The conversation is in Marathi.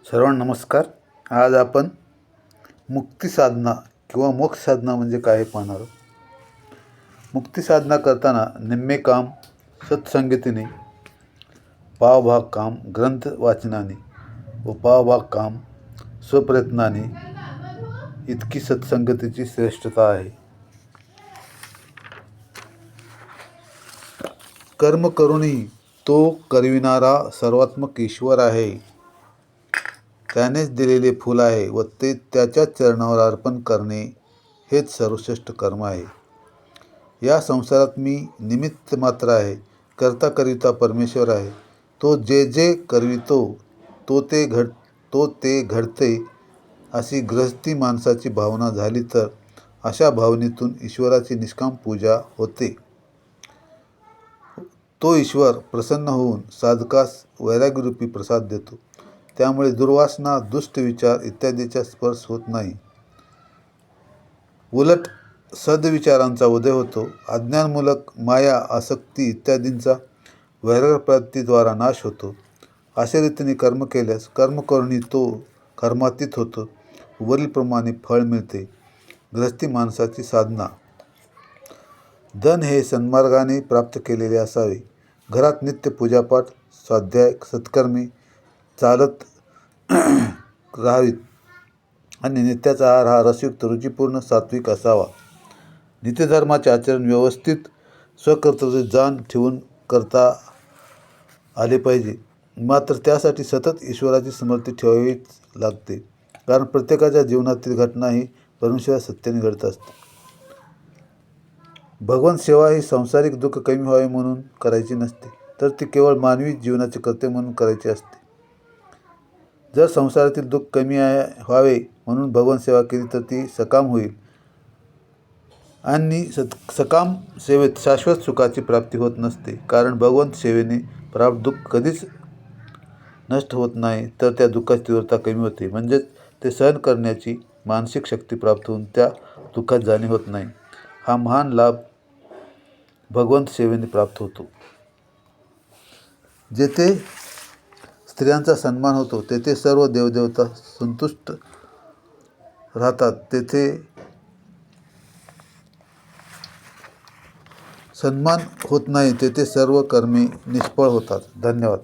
सर्वांना नमस्कार. आज आपण मुक्ती साधना किंवा मोक्ष साधना म्हणजे काय हे पाहणार आहोत. मुक्ती साधना करताना निम्मे काम सत्संगतीने, पावभाग काम ग्रंथ वाचनाने व पावभाग काम स्वप्रयत्नाने इतकी सत्संगतीची श्रेष्ठता आहे. कर्म करूनही तो करविणारा सर्वात्मक ईश्वर आहे. त्यानेच दिलेले फूल आहे व ते त्याच्याच चरणावर अर्पण करणे हेच सर्वश्रेष्ठ कर्म आहे. या संसारात मी निमित्त मात्र आहे. करता करिता परमेश्वर आहे. तो जे जे करवितो तो ते घडते अशी गृहस्थी माणसाची भावना झाली तर अशा भावनेतून ईश्वराची निष्काम पूजा होते. तो ईश्वर प्रसन्न होऊन साधकास वैराग्यरूपी प्रसाद देतो. त्यामुळे दुर्वासना, दुष्ट विचार इत्यादीचा स्पर्श होत नाही. उलट सद्विचारांचा उदय होतो. अज्ञानमूलक माया, आसक्ती इत्यादींचा वैराग्यप्राप्तीद्वारा नाश होतो. अशा रीतीने कर्म केल्यास कर्म करूनही तो कर्मातीत होतो. वरीलप्रमाणे फळ मिळते. गृहस्थी माणसाची साधना. धन हे सन्मार्गाने प्राप्त केलेले असावे. घरात नित्य पूजापाठ, स्वाध्याय, सत्कर्मे चालत राहावीत आणि नित्याचा आहार हा रसयुक्त, रुचिपूर्ण, सात्विक असावा. नित्यधर्माचे आचरण व्यवस्थित स्वकर्तव्य जाण ठेवून करता आले पाहिजे. मात्र त्यासाठी सतत ईश्वराची स्मृती ठेवावीच लागते. कारण प्रत्येकाच्या जीवनातील घटना ही परमेश्वराच्या सत्याने घडत असते. भगवंत सेवा ही सांसारिक दुःख कमी व्हावे म्हणून करायची नसते, तर ती केवळ मानवी जीवनाचे कर्तव्य म्हणून करायची असते. जर संसारातील दुःख कमी व्हावे म्हणून भगवंत सेवा केली तर ती सकाम होईल आणि सकाम सेवेत शाश्वत सुखाची प्राप्ती होत नसते. कारण भगवंत सेवेने प्राप्त दुःख कधीच नष्ट होत नाही, तर त्या दुःखाची तीव्रता कमी होते. म्हणजेच ते सहन करण्याची मानसिक शक्ती प्राप्त होऊन त्या दुःखात जाणीव होत नाही. हा महान लाभ भगवंत सेवेने प्राप्त होतो. जेथे स्त्रियांचा सन्मान होतो तेथे सर्व देवदेवता संतुष्ट राहतात. तेथे सन्मान होत नाही तेथे सर्व कर्मे निष्फळ होतात. धन्यवाद.